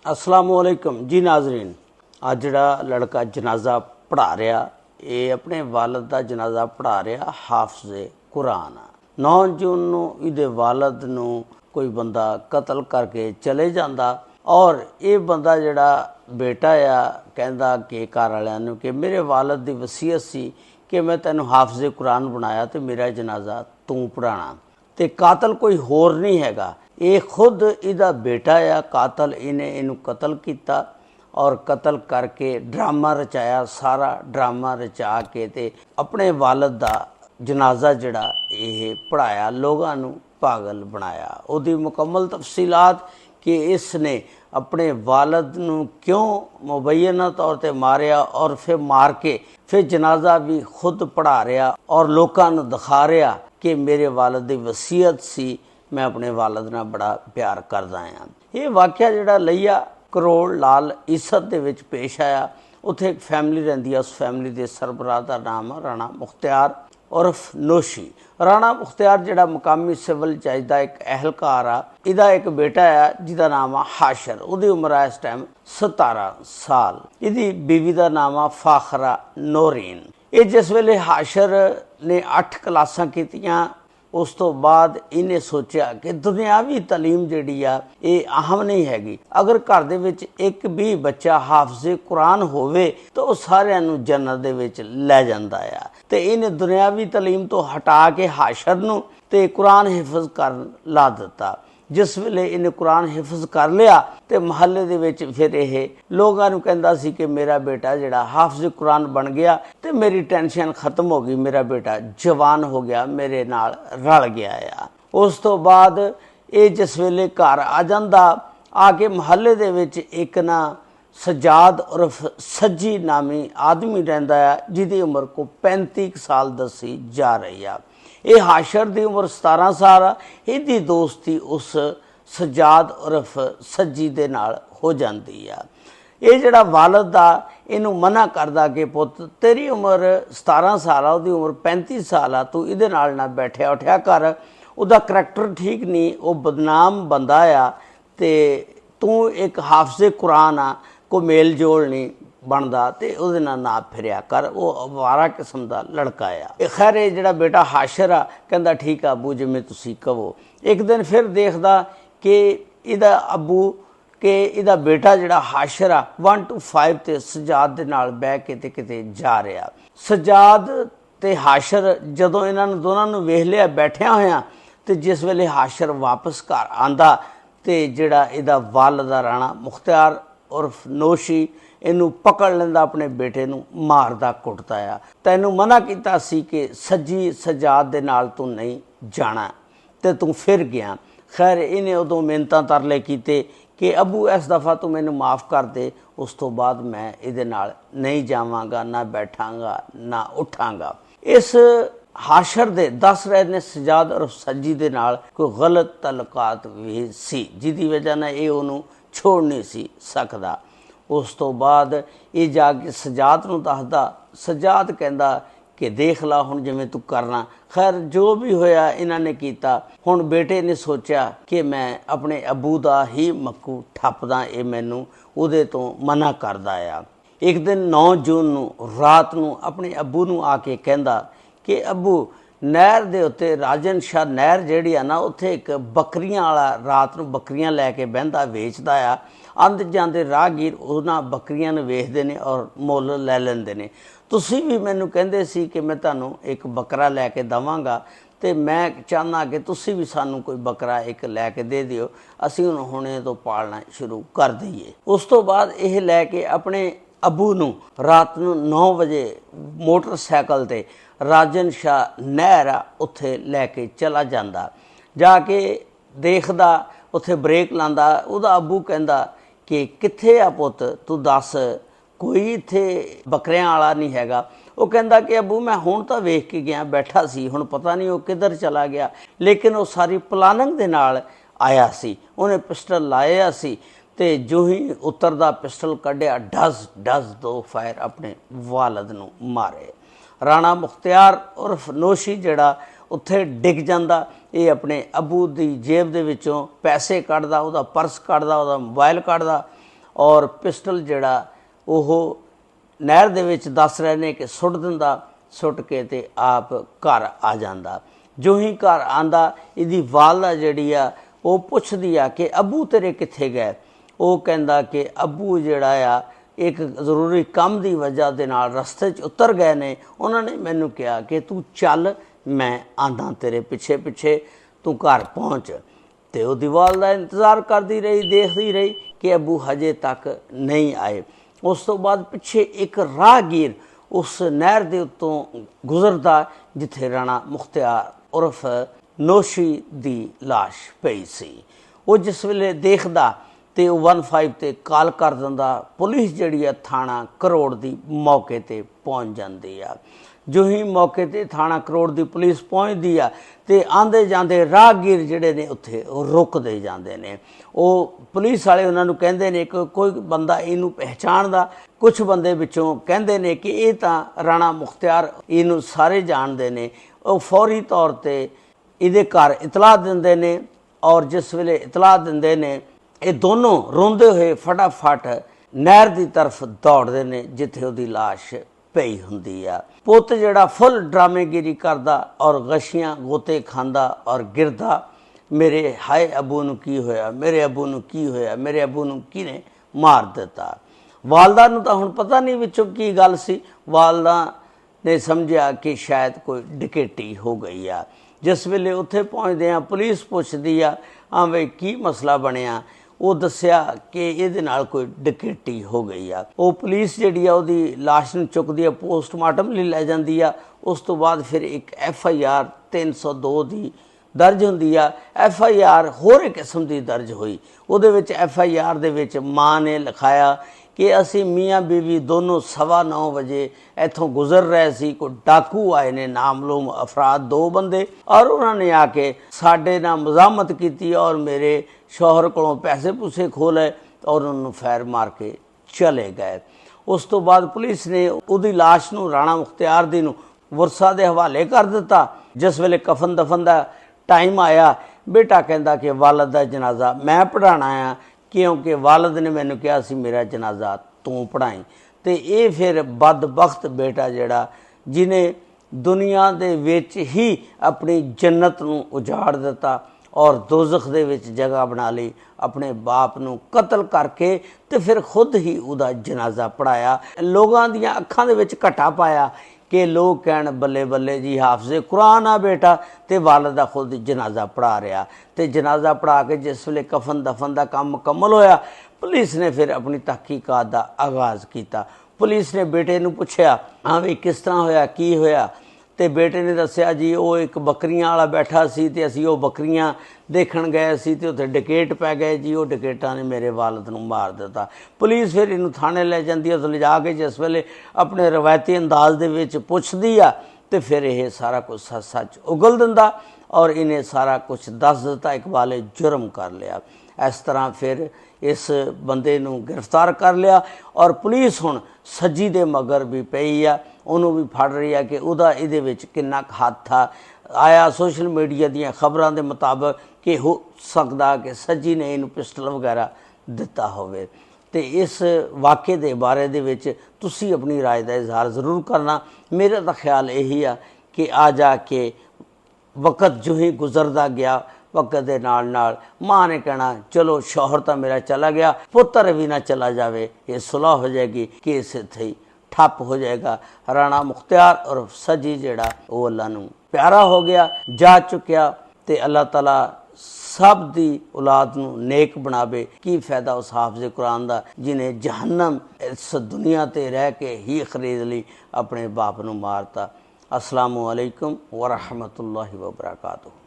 अस्सलामुअलैकुम जी नाजरीन। आज जड़ा लड़का जनाजा पढ़ा रहा ये अपने वालद का जनाजा पढ़ा रहा हाफिज़े कुरान। 9 जून नूं इहदे वालद नूं कोई बंदा कतल करके चले जांदा और ये बंदा जड़ा बेटा आ कहंदा कि घर वालियां नूं कि मेरे वालद की वसीयत सी कि मैं तैनूं हाफिज़े कुरान बनाया तो मेरा जनाजा तूं पढ़ाना। तो कातल कोई होर नहीं हैगा, ये खुद इहदा बेटा आ कातल। इन्हें इनू कतल किया और कतल करके ड्रामा रचाया, सारा ड्रामा रचा के ते अपने वालद का जनाजा जड़ा ये पढ़ाया, लोगों नू पागल बनाया। उहदी मुकम्मल तफसीलात कि इसने अपने वालद नू क्यों मुबैना तौर पर मारिया और फिर मार के फिर जनाजा भी खुद पढ़ा रहा और लोगों नू दिखा रहा कि मेरे वालद की वसीयत सी, मैं अपने वालद नाल बड़ा प्यार करदा हाँ। ये वाक़या जिहड़ा लईया करोड़ लाल ईसत दे विच पेश आया। उत्थे एक फैमिली रहिंदी है, उस फैमिली के सरबराह का नाम है राणा मुख्तियार उर्फ नोशी। राणा मुख्तियार जिहड़ा मुकामी सिविल जज का एक अहलकार आ, इहदा एक बेटा है जिहदा नाम आ हाशर। उहदी उम्र है इस टाइम 17 साल। इहदी बीवी का नाम आ फाखरा नौरीन। ये जिस वेले हाशर ने 8 क्लासां कीतियां उस तो बाद इन्हें सोचा कि दुनियावी तलीम जिहड़ी आ ये अहम नहीं हैगी। अगर घर दे विच एक भी बच्चा हाफिज़े कुरान होवे तो वह सारिआं नूं जन्नत दे विच लै जांदा आ। ते इन्हें दुनियावी तलीम तो हटा के हाशर नूं ते कुरान हिफज कर ला दिता। जिस वेले इन्हें कुरान हिफज कर लिया तो महल्ले दे विच फिर ये लोगों नूं कहंदा सी कि मेरा बेटा जिहड़ा हाफिज़ कुरान बन गया तो मेरी टेंशन खत्म हो गई, मेरा बेटा जवान हो गया, मेरे नाल रल गया आ। उस तो बाद ये जिस वेले घर आ जांदा आके महल्ले दे विच एक ना सजाद उर्फ सज्जी नामी आदमी रहिंदा है जिहदी उम्र को 35 साल दसी जा रही है। ये हाशर की उम्र 17 साल आ। इहदी दोस्ती उस सजाद उर्फ सज्जी दे नाल हो जाती है। ये जिहड़ा वालद आ इनू मना करदा कि पुत तेरी उम्र 17 साल आ, उहदी उम्र 35 साल आ, तू इहदे नाल ना बैठिया उठिया कर, उहदा करैक्टर ठीक नहीं, वह बदनाम बंदा आ ते तू एक हाफिज़े कुरान आ, कोई मेल जोल नहीं बनता तो उहदे नाल ना फिरिया कर, वो अवारा किस्म का लड़का आ। खैर ये जिहड़ा बेटा हाशर आ कहंदा ठीक आ अबू जिवें तुसीं कहो। एक दिन फिर देखदा कि इहदा अबू कि इहदा बेटा जिहड़ा हाशर आ 1 to 5 ते सजाद दे नाल बैठ के ते किते जा रहा। सजाद ते हाशर जदों इन्हां नूं दोनां नूं वेख लिया बैठिया होया ते जिस वेले हाशर वापस घर आंदा ते जिहड़ा इहदा वालद आ राणा मुख्तियार उर्फ नोशी इनू पकड़ लेंदा, अपने बेटे नूं मारदा कुटदा आ। तैनूं मना कीता सी कि सज्जी सजाद दे नाल तू नहीं जाना ते तू फिर गया। खैर इन्हें उदों मिन्नतां तरले कीते कि अबू इस दफ़ा तू मैनू माफ़ कर दे, उस तो बाद मैं इहदे नाल नहीं जावांगा, ना बैठांगा ना उठांगा। इस हाशर दे दस रहे ने सजाद और सज्जी दे नाल कोई गलत तलकात भी सी जिहदी वजह नाल ये उहनूं छोड़ नहीं सी सकदा। उस तो बाद ये जाके सजाद नूं दसदा, सजाद कहंदा कि देख ला हुण जिवें तू करना। खैर जो भी होया इन्हां ने कीता। हुण बेटे ने सोचा कि मैं अपने अबू दा ही मक्कू ठप्पदा, ये मैनू उहदे तो मना करदा आ। एक दिन 9 जून नूं रात नूं अपने अबू नूं आके कहंदा कि अबू नहर दे उत्ते राजन शाह नहर जिहड़ी आ ना उत्थे एक बकरियां वाला रात नूं बकरियां लैके बहिंदा वेचदा आ। आंदे जांदे राहगीर उन्हां बकरियां नूं वेखदे ने और मुੱਲ लै लैंदे ने। तुसीं भी मैनूं कहंदे सी कि मैं तुहानूं एक बकरा लैके देवांगा ते मैं चाहना कि तुसीं भी सानूं कोई बकरा एक लैके दे दिओ, असीं हुणे तो पालना शुरू कर दईए। उस तो बाद यह लैके अपने अबू नूं रात नूं 9 बजे मोटरसाइकिल ते राजन शाह नहर आ उत्थे लैके चला जांदा। जाके देखदा उत्थे ब्रेक लांदा, उहदा अबू कहंदा कि कित्थे आ पुत्त तू दस, कोई इत्थे बकरियां वाला नहीं हैगा। वो कहंदा कि अबू मैं हुण तां वेख के गया बैठा सी, हुण पता नहीं वो किधर चला गया, लेकिन वो सारी प्लानिंग दे नाल आया सी। उन्हें पिस्टल लाया सी ते जो ही उतरदा पिस्टल कढ़िया डज डज 2 फायर अपने वालद नूं मारे। राणा मुख्तियार उर्फ नोशी जिहड़ा उत्थे डिग जांदा, ये अपने अबू दी जेब दे विचों पैसे कढ़दा, उहदा पर्स कढ़दा, उहदा मोबाइल कढ़दा और पिस्टल जिहड़ा ओह नहर दे विच दस रहे ने कि सुट दिंदा, सुट के ते आप घर आ जांदा। जो ही घर आंदा इहदी वालदा जिहड़ी आ वो पुछदी आ कि अबू तेरे कित्थे गए। वो कहंदा कि अबू जिहड़ा आ एक जरूरी काम की वजह के नाल रस्ते च उतर गए ने, उन्होंने मैनू कहा कि तू चल मैं आंदा तेरे पिछे पिछे, तू घर पहुँच। तो वो वालदा इंतज़ार करती रही, देखती रही कि अबू हजे तक नहीं आए। उस तो बाद पिछे एक राहगीर उस नहर के उत्तों गुजरता जिथे राणा मुख्तियार उर्फ नौशी की लाश पई सी। वो जिस वेले देखदा तो 15 ते कॉल कर दिंदा। पुलिस जिहड़ी आ थाणा करोड़ की मौके ते पहुँच जाती आ। जो ही मौके ते थाणा करोड़ की पुलिस पहुँचती आ तो आंदे जांदे राहगीर जिहड़े ने उत्थे रुकते जाते हैं। वो पुलिस वाले उन्होंने कहते हैं कि कोई बंदा इनू पहचानदा। कुछ बंदे विचों कहते हैं कि ये तो राणा मुख्तियार इनू सारे जानते हैं। वो फौरी तौर पर इहदे घर इतला दिंदे ने और जिस वेले इतला दिंदे ने ये दोनों रोंदे हुए फटाफट नहर की तरफ दौड़ते हैं जिथे उसकी लाश पई हुंदी आ। पुत जिहड़ा फुल ड्रामेगिरी करदा और गशियां गोते खांदा और गिरदा, मेरे हाय अबू नूं की होया, मेरे अबू नूं की होया, मेरे अबू नूं किने मार दिता। वालदा नूं तां हुण पता नहीं विचों की गल सी। वालदा ने समझिया कि शायद कोई डकैती हो गई आ। जिस वेले उत्थे पहुँचदे आ पुलिस पुछदी आ हाँ बई की मसला बनिया। वो दसिया कि ये नाल कोई डकैती हो गई आ। वो पुलिस जिहड़ी आ उहदी लाश नूं चुकदी आ, पोस्टमार्टम लई लै जांदी आ। उस तो बाद फिर एक FIR 302 की दर्ज हुंदी आ। FIR होर एक किस्म की दर्ज हुई। उहदे विच FIR दे विच माँ ने लिखाया कि असी मियाँ बीवी दोनों 9:15 बजे इत्थों गुजर रहे सी, कोई डाकू आए ने नामलूम अफराद 2 बंदे, और उन्होंने आके साडे नाल मज़ामत की और मेरे शौहर कोलों पैसे पूसे खो लए और उन्होंने फैर मार के चले गए। उस तो बाद पुलिस ने उहदी लाश नूं राणा मुख्तियार दी नूं वरसा दे हवाले कर दिता। जिस वेले कफन दफन का टाइम आया, बेटा कहंदा कि वालद दा जनाजा मैं पढ़ाना आ, क्योंकि वालद ने मैनू कहा सी मेरा जनाजा तू पढ़ाई। तो ये फिर बदबख्त बेटा जिहड़ा जिन्हें दुनिया दे विच ही अपनी जन्नत नूं उजाड़ दिता और दोज़ख दे विच जगह बना ली, अपने बाप नूं कतल करके तो फिर खुद ही उहदा जनाजा पढ़ाया। लोगों दियां अखां दे विच घटा पाया कि लोग कहण बल्ले बल्ले जी हाफिज़े कुरान आ बेटा, तो वालदा खुद जनाजा पढ़ा रहा। तो जनाजा पढ़ा के जिस वेले कफन दफन का काम मुकम्मल होया, पुलिस ने फिर अपनी तहकीकात का आगाज़ किया। पुलिस ने बेटे नूं पुछया हाँ भी किस तरह होया की होया, तो बेटे ने दस्सिया जी वो एक बकरियां वाला बैठा सी ते असीं वो बकरियां देखण गए सी ते उत्थे डकैत पै गए जी, वो डकैतां ने मेरे वालद नूं मार दिता। पुलिस फिर इनू थाने लै जांदी है, ले जा के जिस वेले अपने रवायती अंदाज दे विच पुछदी आ तो फिर यह सारा कुछ सच सच उगल दिंदा और इन्हें सारा कुछ दस दिता, इकबाले जुर्म कर लिया। इस तरह फिर इस बंदे नूं गिरफ्तार कर लिया और पुलिस हुण सज्जी दे मगर भी पई आ, उन्होंने भी फड़ रही है कि उहदा इहदे विच किन्ना हाथ था। आया सोशल मीडिया दीयां खबरां दे मुताबिक कि हो सकदा कि सज्जी ने इनू पिस्टल वगैरह दिता होवे। तो इस वाक़े दे बारे दे विच तुसी अपनी राय का इजहार जरूर करना। मेरा तो ख्याल यही आ कि आ जा के वक़्त जो ही गुजरदा गया, वक़्त दे नाल नाल माँ ने कहना चलो शौहर तो मेरा चला गया, पुत्र भी ना चला जावे, ये सुलह हो जाएगी, केस इत्थे ही ठप हो जाएगा। राणा मुख्तियार और सजी जिहड़ा वो अल्लाह नूं प्यारा हो गया, जा चुकिया। तो अल्लाह ताला सब दी औलाद नूं नेक बनावे। की फ़ायदा उस हाफिज़े कुरान दा जिन्हें जहन्नम इस दुनिया ते रह के ही खरीद ली, अपने बाप नूं मारता। अस्सलामु अलैकुम व रहमतुल्लाहि व बरकातुहू।